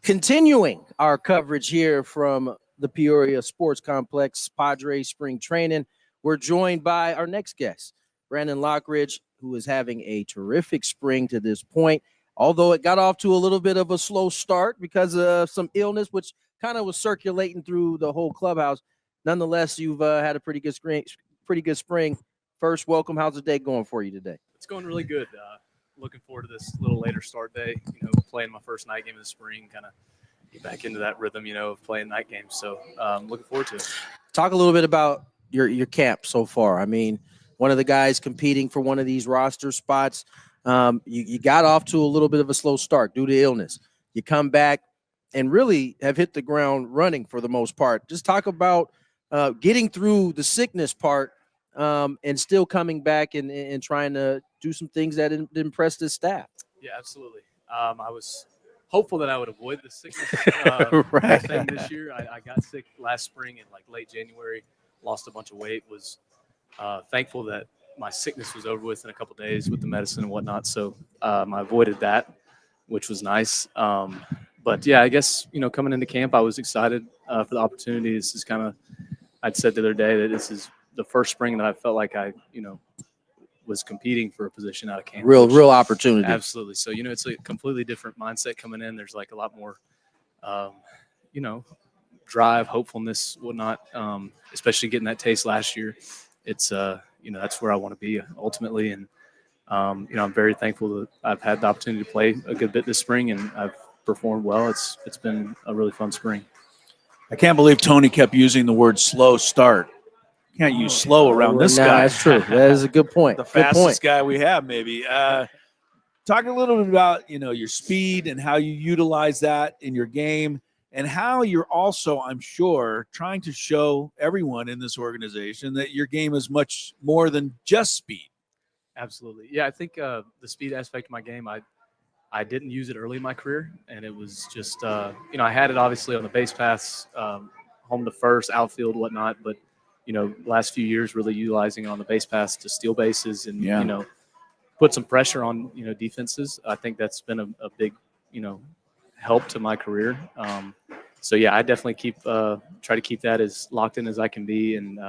Continuing our coverage here from the Peoria Sports Complex, Padres spring training, we're joined by our next guest, Brandon Lockridge, who is having a terrific spring to this point. Although it got off to a little bit of a slow start because of some illness, which kind of was circulating through the whole clubhouse. Nonetheless, you've had a pretty good spring. First, welcome. How's the day going for you today? It's going really good. Looking forward to this little later start day, playing my first night game of the spring, kind of get back into that rhythm, of playing night games. So looking forward to it. Talk a little bit about your camp so far. I mean, one of the guys competing for one of these roster spots, you got off to a little bit of a slow start due to illness. You come back and really have hit the ground running for the most part. Just talk about getting through the sickness part and still coming back and trying to do some things that impressed his staff. Yeah, absolutely. I was hopeful that I would avoid the sickness thing this year. I got sick last spring in late January, lost a bunch of weight, was thankful that my sickness was over with in a couple of days with the medicine and whatnot. So I avoided that, which was nice. But yeah, I guess, coming into camp, I was excited for the opportunity. This is kind of, I'd said the other day that this is the first spring that I felt like I, was competing for a position out of camp. Real opportunity. Absolutely. So, it's a completely different mindset coming in. There's a lot more, drive, hopefulness, whatnot, especially getting that taste last year. It's, that's where I want to be ultimately. And, I'm very thankful that I've had the opportunity to play a good bit this spring and I've performed well. It's been a really fun spring. I can't believe Tony kept using the word slow start. Can't use slow around this guy. That's true. That is a good point. The fastest guy we have, maybe. Talk a little bit about, your speed and how you utilize that in your game and how you're also, I'm sure, trying to show everyone in this organization that your game is much more than just speed. Absolutely. Yeah, I think the speed aspect of my game, I didn't use it early in my career, and it was just, I had it obviously on the base paths, home to first, outfield, whatnot, but last few years really utilizing it on the base paths to steal bases and, put some pressure on, defenses. I think that's been a big, help to my career. So, yeah, I definitely try to keep that as locked in as I can be and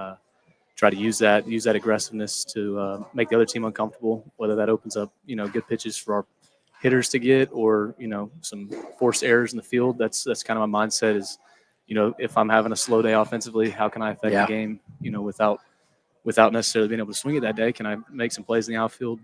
try to use that aggressiveness to make the other team uncomfortable, whether that opens up, good pitches for our hitters to get or, some forced errors in the field. That's kind of my mindset is, if I'm having a slow day offensively, how can I affect the game, without necessarily being able to swing it that day? Can I make some plays in the outfield,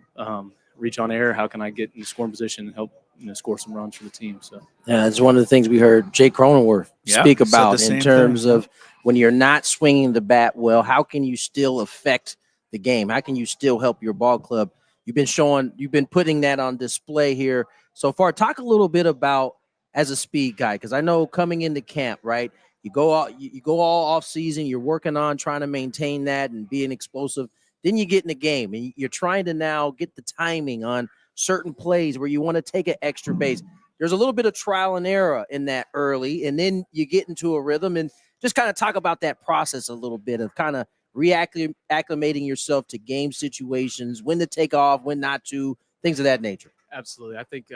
reach on air? How can I get in the scoring position and help, score some runs for the team? So yeah, it's one of the things we heard Jake Cronenworth speak about in terms of when you're not swinging the bat well, how can you still affect the game? How can you still help your ball club? You've been putting that on display here so far. Talk a little bit about as a speed guy, because I know coming into camp, right? You go all off season. You're working on trying to maintain that and being explosive. Then you get in the game and you're trying to now get the timing on certain plays where you want to take an extra base. There's a little bit of trial and error in that early, and then you get into a rhythm. And just kind of talk about that process a little bit of kind of acclimating yourself to game situations, when to take off, when not to, things of that nature. Absolutely. I think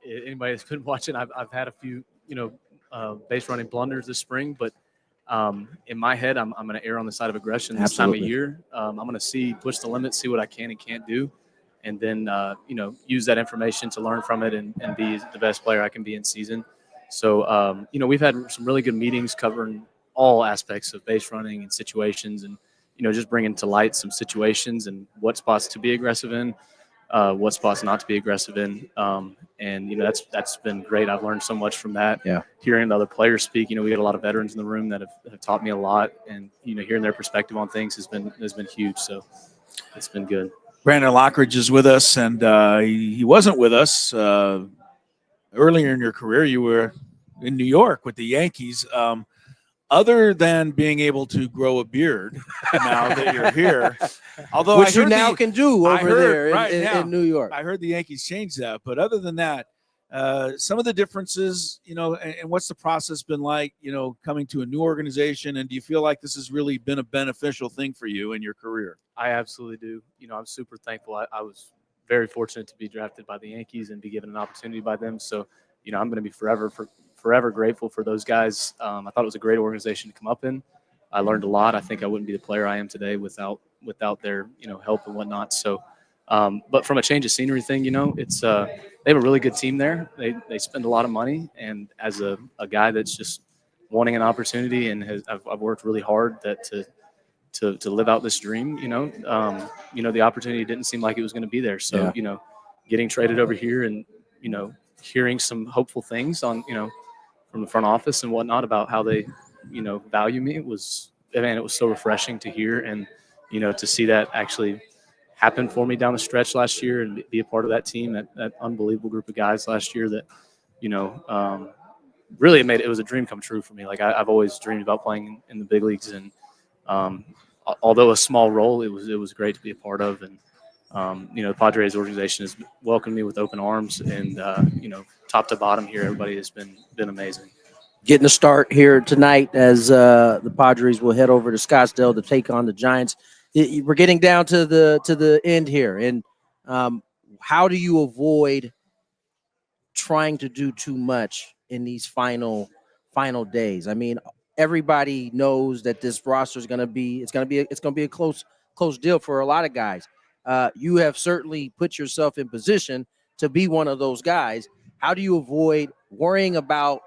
anybody that's been watching, I've had a few, base running blunders this spring, but in my head, I'm going to err on the side of aggression this time of year. I'm going to push the limit, see what I can and can't do, and then, use that information to learn from it and be the best player I can be in season. So, we've had some really good meetings covering all aspects of base running and situations and, just bringing to light some situations and what spots to be aggressive in, what spots not to be aggressive in. And, that's been great. I've learned so much from that. Yeah. Hearing the other players speak, we got a lot of veterans in the room that have taught me a lot, and, hearing their perspective on things has been huge. So it's been good. Brandon Lockridge is with us, and he wasn't with us earlier in your career. You were in New York with the Yankees. Other than being able to grow a beard now that you're here, although which you now can do over there in New York. I heard the Yankees changed that, but other than that, some of the differences, and what's the process been like, coming to a new organization, and do you feel like this has really been a beneficial thing for you in your career? I absolutely do. I'm super thankful. I was very fortunate to be drafted by the Yankees and be given an opportunity by them. So, I'm going to be forever grateful for those guys. I thought it was a great organization to come up in. I learned a lot. I think I wouldn't be the player I am today without their help and whatnot. So, but from a change of scenery thing, it's they have a really good team there. They spend a lot of money, and as a guy that's just wanting an opportunity and I've worked really hard to live out this dream. The opportunity didn't seem like it was going to be there. So getting traded over here and hearing some hopeful things on from the front office and whatnot about how they value me it was so refreshing to hear, and to see that actually happen for me down the stretch last year and be a part of that team, that unbelievable group of guys last year that really it was a dream come true for me. Like I've always dreamed about playing in the big leagues, and although a small role, it was great to be a part of. And the Padres organization has welcomed me with open arms, and top to bottom here, everybody has been amazing. Getting a start here tonight as the Padres will head over to Scottsdale to take on the Giants. We're getting down to the end here, and how do you avoid trying to do too much in these final days? I mean, everybody knows that this roster is going to be a close deal for a lot of guys. You have certainly put yourself in position to be one of those guys. How do you avoid worrying about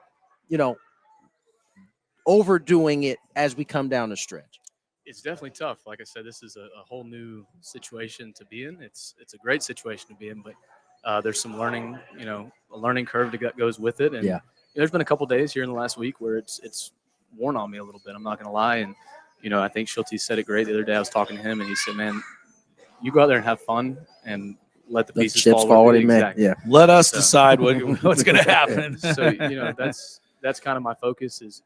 overdoing it as we come down the stretch? It's definitely tough. Like I said, this is a whole new situation to be in. It's a great situation to be in, but there's some learning, a learning curve that goes with it. And there's been a couple days here in the last week where it's worn on me a little bit. I'm not going to lie. And, I think Schulte said it great the other day. I was talking to him and he said, man, you go out there and have fun and let the pieces fall. Exactly. Yeah. Let us decide what's going to happen. So, that's kind of my focus is,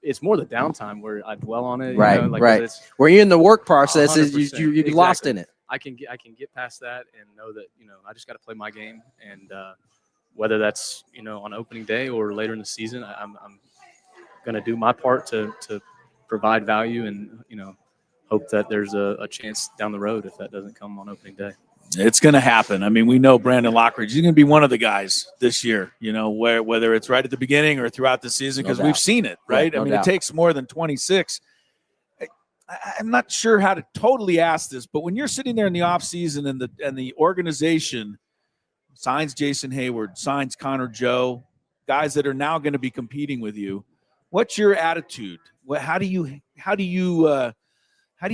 it's more the downtime where I dwell on it. Right. Where you're in the work process, you're exactly. lost in it. I can get past that and know that, I just got to play my game. And whether that's, on opening day or later in the season, I'm going to do my part to provide value and, hope that there's a chance down the road if that doesn't come on opening day. It's going to happen. I mean, we know Brandon Lockridge. He's going to be one of the guys this year, whether it's right at the beginning or throughout the season, because we've seen it, right? No I mean, doubt. It takes more than 26. I'm not sure how to totally ask this, but when you're sitting there in the offseason and the organization signs Jason Hayward, signs Connor Joe, guys that are now going to be competing with you, what's your attitude? How do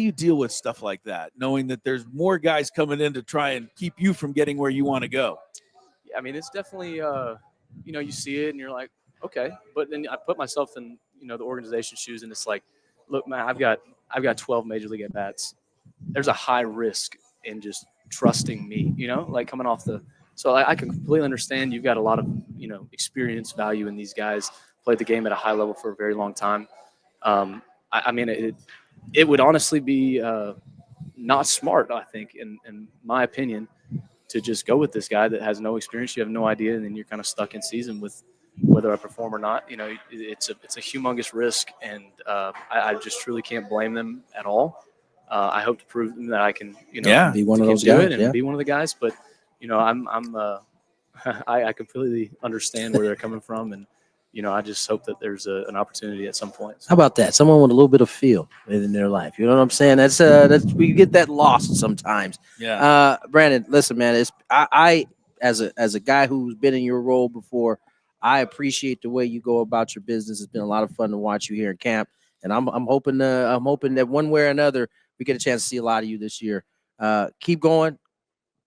you deal with stuff like that, knowing that there's more guys coming in to try and keep you from getting where you want to go? Yeah, I mean, it's definitely, you see it and you're like, okay. But then I put myself in, the organization's shoes, and it's like, look, man, I've got 12 major league at bats. There's a high risk in just trusting me, like coming off so I can completely understand. You've got a lot of, experience, value in these guys, played the game at a high level for a very long time. I mean, it would honestly be not smart, I think, in my opinion, to just go with this guy that has no experience. You have no idea, and then you're kind of stuck in season with whether I perform or not. It's a humongous risk, and I just truly can't blame them at all. I hope to prove them that I can, be one of those guys, and be one of the guys. But I completely understand where they're coming from, and I just hope that there's an opportunity at some point. How about that? Someone with a little bit of feel in their life. You know what I'm saying? That's we get that lost sometimes. Yeah. Brandon, listen, man. I as a guy who's been in your role before, I appreciate the way you go about your business. It's been a lot of fun to watch you here in camp, and I'm hoping that one way or another we get a chance to see a lot of you this year. Keep going,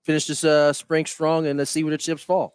finish this spring strong, and let's see where the chips fall.